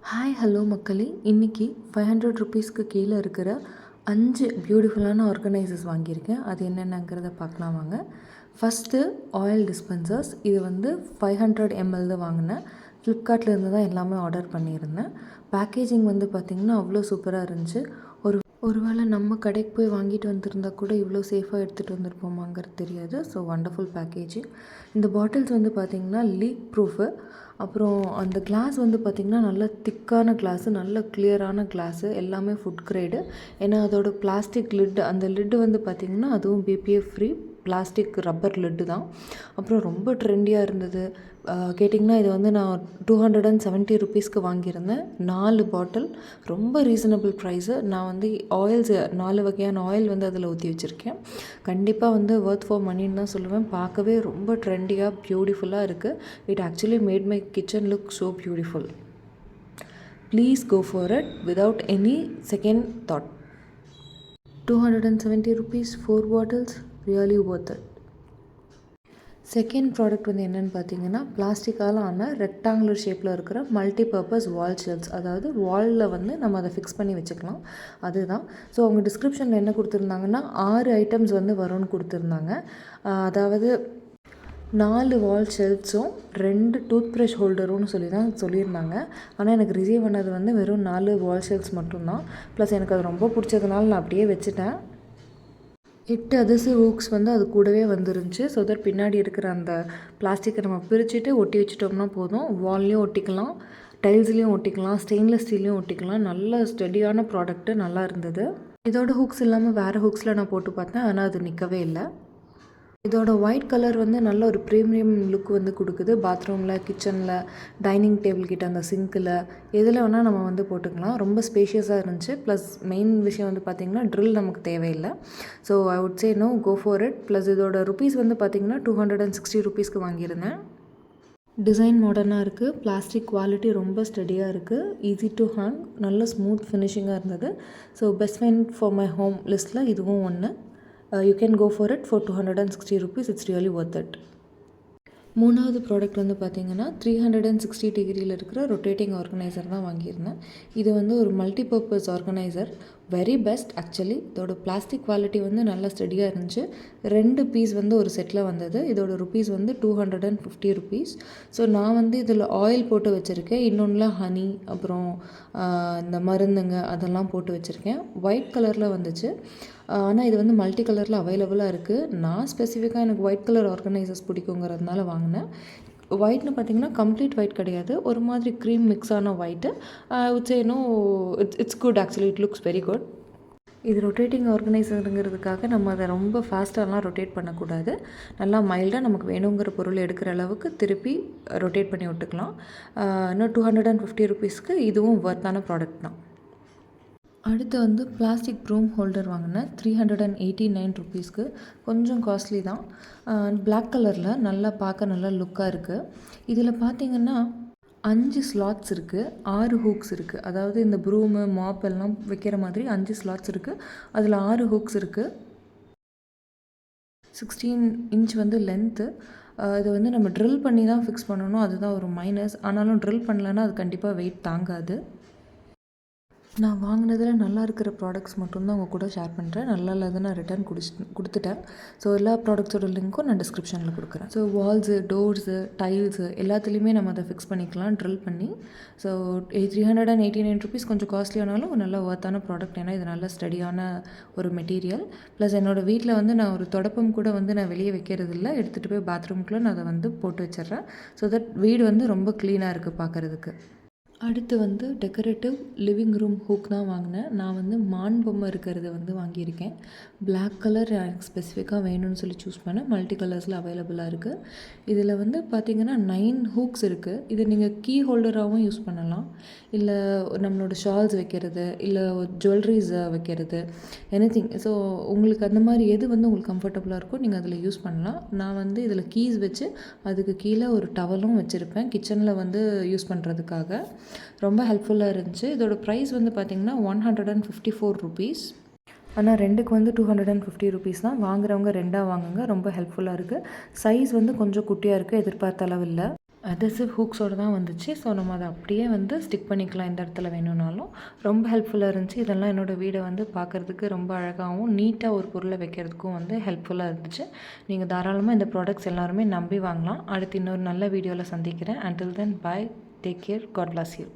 Hi hello மக்களே, இன்றைக்கி 500 ருபீஸ்க்கு கீழே இருக்கிற 5 பியூட்டிஃபுல்லான ஆர்கனைசர்ஸ் வாங்கியிருக்கேன். அது என்னென்னங்கிறத பார்க்கலாம் வாங்க. First oil dispensers. இது வந்து 500 ml தான் வாங்கினேன். ஃப்ளிப்கார்ட்லேருந்து தான் எல்லாமே ஆர்டர் பண்ணியிருந்தேன். பேக்கேஜிங் வந்து பார்த்திங்கன்னா அவ்வளோ சூப்பராக இருந்துச்சு. ஒரு வேளை நம்ம கடைக்கு போய் வாங்கிட்டு வந்திருந்தா கூட இவ்வளோ சேஃபாக எடுத்துகிட்டு வந்திருப்போமாங்கிறது தெரியாது. So wonderful packaging. இந்த பாட்டில்ஸ் வந்து பார்த்திங்கன்னா லீக் ப்ரூஃபு. அப்புறம் அந்த கிளாஸ் வந்து பார்த்திங்கன்னா நல்ல திக்கான கிளாஸு, நல்ல கிளியரான கிளாஸு, எல்லாமே ஃபுட் கிரேடு. ஏன்னா அதோட பிளாஸ்டிக் லிட்டு, அந்த லிட்டு வந்து பார்த்திங்கன்னா அதுவும் PPF free plastic rubber lid தான். அப்புறம் ரொம்ப ட்ரெண்டியாக இருந்தது. கேட்டிங்கன்னா இது வந்து நான் 270 ருபீஸ்க்கு வாங்கியிருந்தேன். 4 பாட்டில், ரொம்ப ரீசனபிள் ப்ரைஸு. நான் வந்து ஆயில்ஸ் 4 வகையான ஆயில் வந்து அதில் ஊற்றி வச்சுருக்கேன். கண்டிப்பாக வந்து ஒர்த் ஃபார் மணின்னு தான் சொல்லுவேன். பார்க்கவே ரொம்ப ட்ரெண்டியாக பியூட்டிஃபுல்லாக இருக்குது. It actually made my kitchen look so beautiful. Please go for it without any second thought. 270 rupees, 4 bottles, really worth it. Second product வந்து என்னென்னு பார்த்தீங்கன்னா, பிளாஸ்டிக்கால் ஆன ரெக்டாங்குலர் ஷேப்பில் இருக்கிற மல்டிபர்பஸ் வால் ஷெல்ஃப்ஸ். அதாவது வாலில் வந்து நம்ம அதை ஃபிக்ஸ் பண்ணி வச்சுக்கலாம், அதுதான். ஸோ அவங்க டிஸ்கிரிப்ஷனில் என்ன கொடுத்துருந்தாங்கன்னா 6 ஐட்டம்ஸ் வந்து வரும்னு கொடுத்துருந்தாங்க. அதாவது 4 வால் ஷெல்ஃப்ஸும் 2 டூத் ப்ரஷ் ஹோல்டரும்னு சொல்லி தான் சொல்லியிருந்தாங்க. ஆனால் எனக்கு ரிசீவ் பண்ணது வந்து வெறும் 4 வால் ஷெல்ஃப்ஸ் மட்டும்தான். ப்ளஸ் எனக்கு அது ரொம்ப பிடிச்சதுனால நான் அப்படியே வச்சுட்டேன். 8 அதர்சிவ் ஹூக்ஸ் வந்து அது கூடவே வந்துருந்துச்சு. ஸோ தட் பின்னாடி இருக்கிற அந்த பிளாஸ்டிக்கை நம்ம பிரிச்சுட்டு ஒட்டி வச்சிட்டோம்னா போதும். வால்லையும் ஒட்டிக்கலாம், டைல்ஸ்லேயும் ஒட்டிக்கலாம், ஸ்டெயின்லெஸ் ஸ்டீல்லையும் ஒட்டிக்கலாம். நல்ல ஸ்டெடியான ப்ராடக்ட்டு, நல்லா இருந்தது. இதோட ஹூக்ஸ் இல்லாமல் வேறு ஹூக்ஸில் நான் போட்டு பார்த்தேன், ஆனால் அது நிற்கவே இல்லை. இதோட ஒயிட் கலர் வந்து நல்ல ஒரு ப்ரீமியம் லுக் வந்து கொடுக்குது. பாத்ரூமில், கிச்சனில், டைனிங் டேபிள் கிட்ட, அந்த சிங்கில், எதில் வேணால் நம்ம வந்து போட்டுக்கலாம். ரொம்ப ஸ்பேஷியஸாக இருந்துச்சு. ப்ளஸ் மெயின் விஷயம் வந்து பார்த்திங்கன்னா ட்ரில் நமக்கு தேவையில்லை. So I would say no, go for it. Plus இதோட ருபீஸ் வந்து பார்த்திங்கன்னா 260 ருபீஸ்க்கு வாங்கியிருந்தேன். டிசைன் மாடர்னாக இருக்குது. பிளாஸ்டிக் குவாலிட்டி ரொம்ப ஸ்டடியாக இருக்குது. ஈஸி டு ஹேங், நல்ல ஸ்மூத் ஃபினிஷிங்காக இருந்தது. So best find for my home லிஸ்ட்டில் இதுவும் ஒன்று. You can go for it for 260 rupees. It's really worth it. மூணாவது ப்ராடக்ட் வந்து பார்த்திங்கன்னா 360 டிகிரியில் இருக்கிற ரொட்டேட்டிங் ஆர்கனைசர் தான் வாங்கியிருந்தேன். இது வந்து ஒரு multipurpose organiser, very best actually. இதோட பிளாஸ்டிக் குவாலிட்டி வந்து நல்லா ஸ்டடியாக இருந்துச்சு. 2 பீஸ் வந்து ஒரு செட்டில் வந்தது. இதோட ருபீஸ் வந்து 250 ருபீஸ். ஸோ நான் வந்து இதில் ஆயில் போட்டு வச்சுருக்கேன், இன்னொன்றில் ஹனி, அப்புறம் இந்த மருந்துங்க அதெல்லாம் போட்டு வச்சுருக்கேன். ஒயிட் கலரில் வந்துச்சு. ஆனால் இது வந்து மல்டி கலரில் அவைலபிளாக இருக்குது. நான் ஸ்பெசிஃபிக்காக எனக்கு ஒயிட் கலர் ஆர்கனைசர்ஸ் பிடிக்குங்கிறதுனால வாங்கினேன். ஒயிட்னு பார்த்திங்கன்னா கம்ப்ளீட் ஒயிட் கிடையாது, ஒரு மாதிரி க்ரீம் மிக்ஸ் ஆன white. Would say no, it's good actually, it looks very good. இது ரொட்டேட்டிங் ஆர்கனைசருங்கிறதுக்காக நம்ம அதை ரொம்ப ஃபாஸ்ட்டாலாம் ரொட்டேட் பண்ணக்கூடாது. நல்லா மைல்டாக நமக்கு வேணுங்கிற பொருள் எடுக்கிற அளவுக்கு திருப்பி ரொட்டேட் பண்ணி விட்டுக்கலாம். இன்னும் 250 ருபீஸ்க்கு இதுவும் ஒர்த்தான ப்ராடக்ட் தான். அடுத்து வந்து பிளாஸ்டிக் ப்ரூம் ஹோல்டர் வாங்கினேன் 389 ருபீஸ்க்கு. கொஞ்சம் காஸ்ட்லி தான். பிளாக் கலரில் நல்லா பார்க்க நல்லா லுக்காக இருக்குது. இதில் பார்த்திங்கன்னா 5 ஸ்லாட்ஸ் இருக்குது, 6 ஹூக்ஸ் இருக்குது. அதாவது இந்த ப்ரூமு, மாப் எல்லாம் வைக்கிற மாதிரி 5 ஸ்லாட்ஸ் இருக்குது. அதில் 6 ஹூக்ஸ் இருக்குது. 16 இன்ச் வந்து லென்த்து. இது வந்து நம்ம ட்ரில் பண்ணி தான் ஃபிக்ஸ் பண்ணணும், அதுதான் ஒரு மைனஸ். ஆனாலும் ட்ரில் பண்ணலன்னா அது கண்டிப்பாக வெயிட் தாங்காது. நான் வாங்கினதில் நல்லா இருக்கிற ப்ராடக்ட்ஸ் மட்டும்தான் உங்கள் கூட ஷேர் பண்ணுறேன். நல்லா இல்லாத நான் ரிட்டர்ன் கொடுத்துட்டேன். ஸோ எல்லா ப்ராடக்ட்ஸோட லிங்க்கும் நான் டிஸ்கிரிப்ஷனில் கொடுக்குறேன். ஸோ வால்ஸு, டோர்ஸு, டைல்ஸு எல்லாத்துலேயுமே நம்ம அதை ஃபிக்ஸ் பண்ணிக்கலாம் ட்ரில் பண்ணி. ஸோ 389 ருபீஸ் கொஞ்சம் காஸ்ட்லியானாலும் நல்ல ஒர்த்தான ப்ராடக்ட். ஏன்னா இது நல்ல ஸ்டடியான ஒரு மெட்டீரியல். ப்ளஸ் என்னோடய வீட்டில் வந்து நான் ஒரு தொடப்பம் கூட வந்து நான் வெளியே வைக்கிறதில்ல, எடுத்துகிட்டு போய் பாத்ரூம்குள்ளே நான் அதை வந்து போட்டு வச்சிடுறேன். ஸோ தட் வீடு வந்து ரொம்ப க்ளீனாக இருக்குது பார்க்குறதுக்கு. அடுத்து வந்து டெக்கரேட்டிவ் லிவிங் ரூம் ஹூக் தான் வாங்கினேன். நான் வந்து மான் பொம்மை இருக்கிறத வந்து வாங்கியிருக்கேன். பிளாக் கலர் எனக்கு ஸ்பெசிஃபிக்காக வேணும்னு சொல்லி சூஸ் பண்ணேன். மல்டி கலர்ஸில் அவைலபிளாக இருக்குது. இதில் வந்து பார்த்திங்கன்னா 9 ஹூக்ஸ் இருக்குது. இதை நீங்கள் கீ ஹோல்டராகவும் யூஸ் பண்ணலாம், இல்லை நம்மளோட ஷால்ஸ் வைக்கிறது, இல்லை ஜுவல்லரிஸ் வைக்கிறது, எனிதிங். ஸோ உங்களுக்கு அந்த மாதிரி எது வந்து உங்களுக்கு கம்ஃபர்டபுளாக இருக்கோ நீங்கள் அதில் யூஸ் பண்ணலாம். நான் வந்து இதில் கீஸ் வச்சு அதுக்கு கீழே ஒரு டவலும் வச்சுருப்பேன் கிச்சனில் வந்து யூஸ் பண்ணுறதுக்காக. ரொம்ப ஹெல்ப்ஃபுல்லாக இருந்துச்சு. இதோட ப்ரைஸ் வந்து பார்த்திங்கன்னா 154 ருபீஸ். ஆனால் ரெண்டுக்கு வந்து 250 ருபீஸ் தான். வாங்குறவங்க ரெண்டாக வாங்குங்க, ரொம்ப ஹெல்ப்ஃபுல்லாக இருக்குது. சைஸ் வந்து கொஞ்சம் குட்டியாக இருக்குது, எதிர்பார்த்த அளவு இல்லை. அதசிவ் ஹூக்ஸோடு தான் வந்துச்சு. ஸோ நம்ம அதை அப்படியே வந்து ஸ்டிக் பண்ணிக்கலாம் எந்த இடத்துல வேணும்னாலும். ரொம்ப ஹெல்ப்ஃபுல்லாக இருந்துச்சு. இதெல்லாம் என்னோடய வீடை வந்து பார்க்குறதுக்கு ரொம்ப அழகாகவும் நீட்டாக ஒரு பொருளை வைக்கிறதுக்கும் வந்து ஹெல்ப்ஃபுல்லாக இருந்துச்சு. நீங்கள் தாராளமாக இந்த ப்ராடக்ட்ஸ் எல்லாருமே நம்பி வாங்கலாம். அடுத்து இன்னொரு நல்ல வீடியோவில் சந்திக்கிறேன். Until then, bye, take care, God bless you.